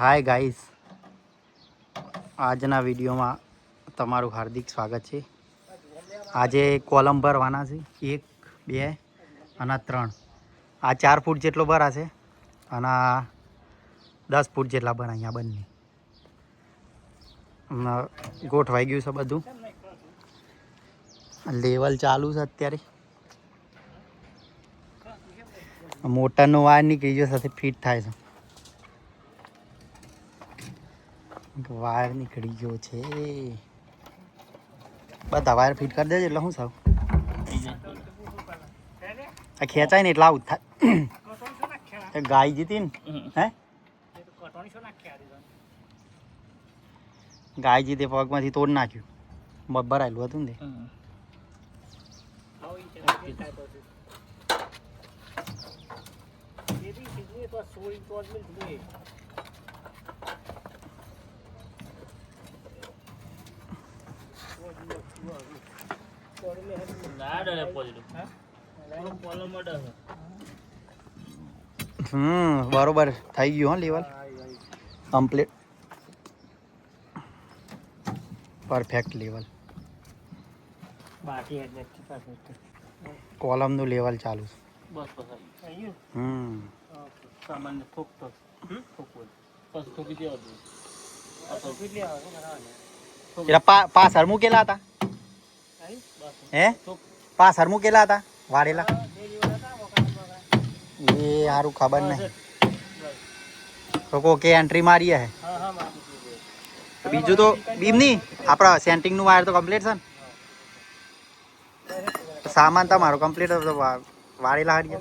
Hi guys, આજના વિડીયોમાં તમારું હાર્દિક સ્વાગત છે. આજે કોલમ ભરવાના છે 1, 2 અને 3. આ 4 ફૂટ જેટલો ભરાશે અને 10 ફૂટ જેટલા ભરા અહીંયા બંને. ગોઠવાઈ ગયું છે બધું. લેવલ ચાલુ છે અત્યારે. મોટરનો વાયર નીકળી ગયો સાથે ફિટ થાય છે. વાયર નીકળી ગયો છે. બધા વાયર ફિટ કરી દેજો એટલે શું સાવ આ ખેંચાય ને એટલે આવું થાય. ગાય જીતી ને હે ગાય જીતે પગમાંથી તોડ નાખ્યું. ભરાયેલું હતું ને બરોબર થઈ ગયું. હા, લેવલ કમ્પ્લીટ, પરફેક્ટ લેવલ. કોલમનું લેવલ ચાલુ છે. પાછળ મૂકેલા હતા પાછળ મૂકેલા હતા વાળેલા એ સારું ખબર નહીં. તો કોકે એન્ટ્રી મારી હે. બીજું તો બીમની આપણા સેન્ટિંગનું વાયર તો કમ્પ્લીટ છે ને. સામાન તમારો કમ્પ્લીટ હતો. વાળેલા હારી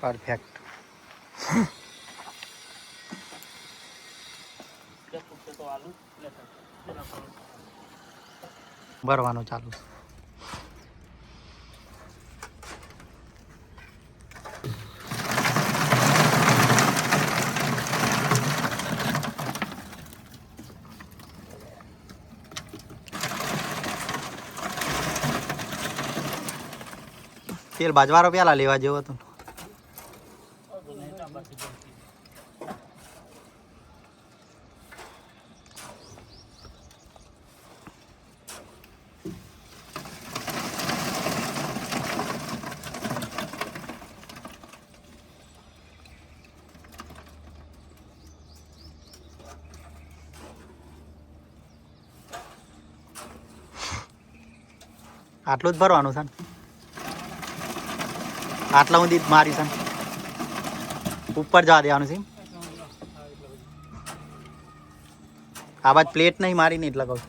પરફેક્ટ. ભરવાનું ચાલુ. તેલ બાજવારો પેલા લેવા જેવો હતો. આટલું જ ભરવાનું છે ને. આટલા સુધી મારી છે ઉપર જવા દેવાનું છે. આ બાદ પ્લેટ નહીં મારી ને એટલે કહું.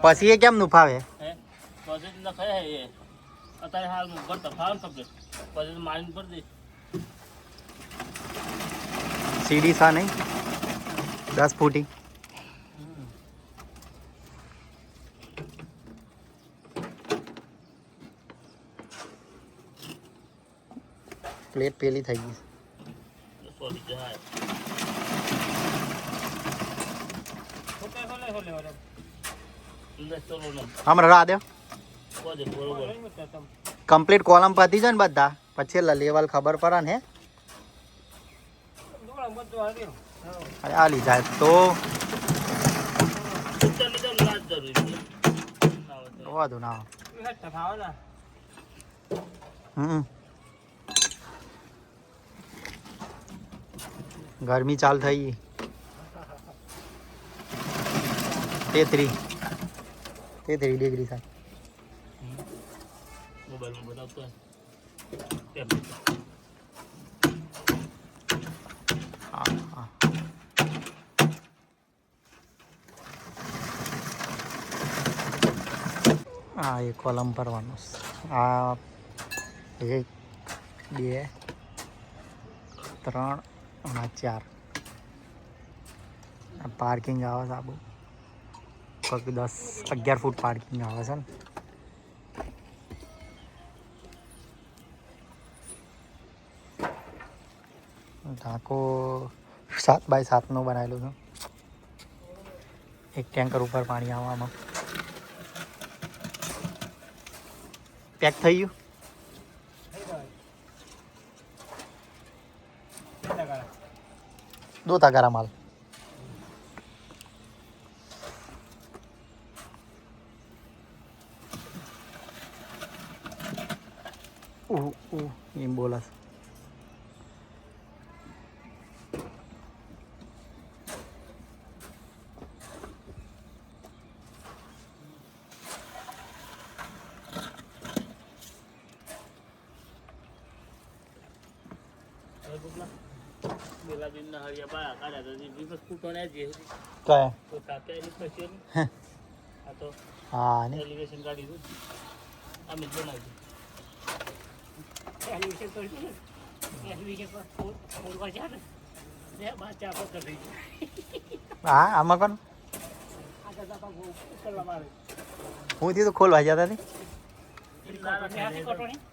પછી એ કેમ નું ફાવે? સીડી સા નહીં 10 ફૂટી. પ્લેટ પેલી થઈ ગઈ. હમણાં રાહ દે. કમ્પ્લીટ કોલમ પતી જાય ને બધા પછી લેવલ ખબર પડે ને. આલી જાય તો વાંધો ના. ગરમી ચાલુ થઈ ગઈ. 33 ડિગ્રી થાય. હા, એ કોલમ ભરવાનું. આ 1, 2, 3 અને 4 પાર્કિંગ આવે છે. આ બહુ 10-11 ફૂટ પાર્કિંગ આવે છે ને. ઢાંકો 7x7 નો બનાવેલું છે. એક ટેન્કર ઉપર પાણી આવવામાં પેક થઈ ગયું. 2 तगारा माल. એમ બોલા હા ને એલિવેશન કાઢી દઉં અમે બનાવી એલિવેશન કરી એલિવેશન પર ફોડવા જાય ને બે બાચા પર કરી હા આમાં કોણ હું થી તો ખોલવા જતા ને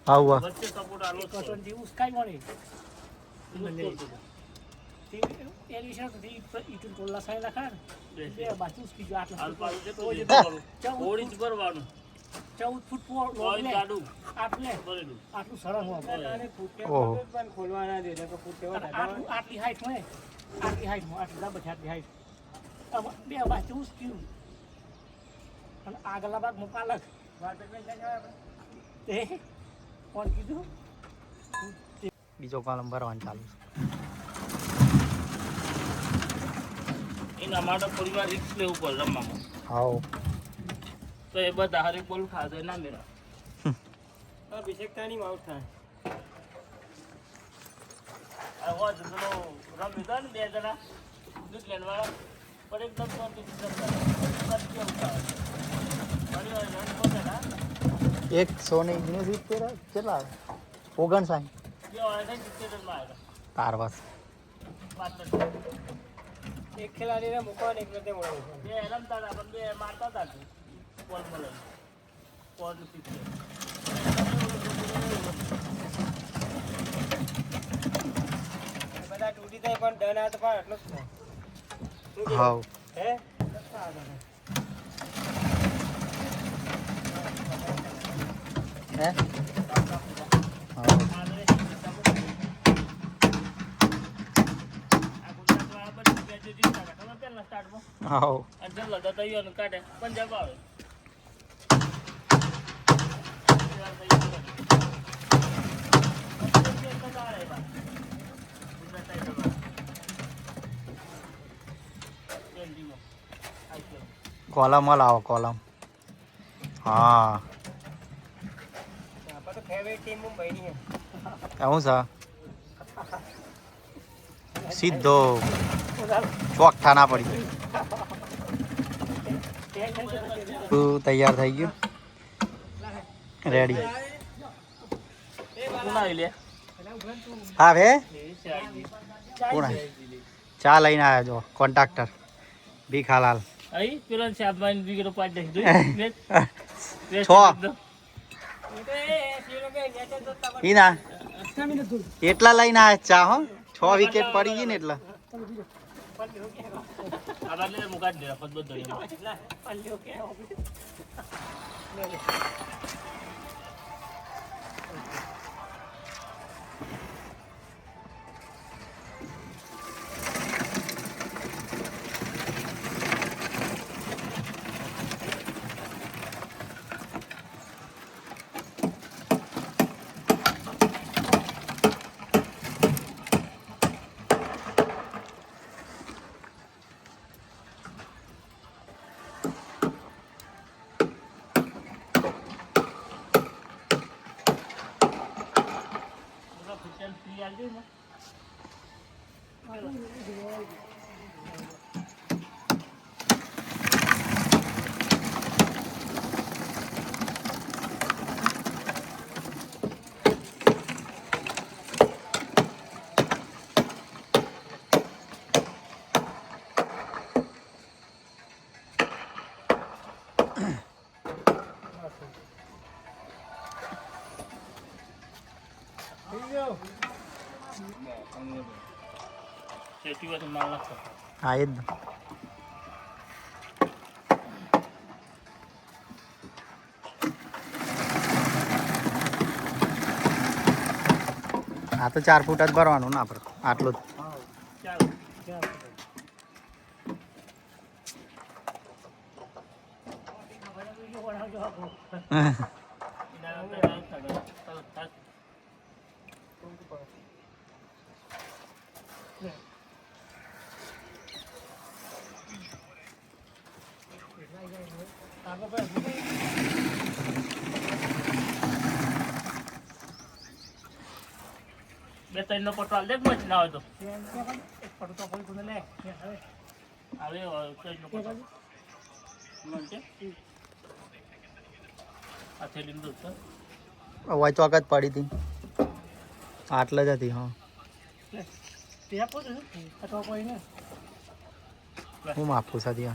હા હુઆ વચ્ચે સપોર્ટ આલો કોટન દી ઉસકાઈ મળે એલિવેશન તો ઈટુ ટોલા સાઈ લખા ને બે બાચું ઉસકી જો આટલા આલપાડું છે તો ઓડી જ ભરવાનું 14 ફૂટ લોઈ કાઢું આટલે ભરેલું આટલું સરસ હોય પણ ખોલવા ના દે તો ફૂટ કેવા આટલી હાઈટ હોય આટલી હાઈટ માં આટલી લાંબી આટલી હાઈટ બે બાજુ ઉસક્યું અને આગલા ભાગ માં પાલક વાટે લઈ જાય તે કોણ કીધું બીજો કોલમ ભરવાનું ચાલુ છે એના માટે પરિવાર રિસ્ક લેવું પડે રમવામાં હાઉ તો એ બધા હરેક બોલ ખાધે ના મેરા અભિષેકતાની માઉટ થાય આ વાજ તો રમી દન બે જણા દૂધ લેનવાળા પણ એકદમ કોમ્પિટિશન કરે એક સોની મ્યુઝિક કેટલા 59 તાર બસ એક ખેલાડીને મૂકવા એક રીતે મળે બે રમતા હતા પણ બે મારતા હતા બોલ મળે બોલ પીછે બધા તૂટી થાય પણ ડન હાથ પણ એટલો જ હાઉ હે હે હાઉ અંજલ લગા તૈયાર કાઢે પંજાબ આવે કોલમ લાવો કોલમ હા આપણે તો ફેવરેટ ટીમ મુંબઈની છે એવું છે સીધો ચોકઠા ના પડી તું તૈયાર થઈ ગયું રેડી હા ભે કોણ ચા લઈને આવ્યો જો કોન્ટ્રાક્ટર ભીખાલાલ એટલા લઈને આવ્યા ચા હો 6 વિકેટ પડી ગઈ ને એટલા હા એ જ આ તો 4 ફૂટ જ ભરવાનું ને આપણે આટલું જ. બે ત્રણ નો પટવાલ દેખ મચ ના હોય તો આવે ત્રણ નો પટવાલ આ થેલી દૂધ છે હોય તો આગળ પડી હતી આટલે જ હતી. હા હું માપું સાથે.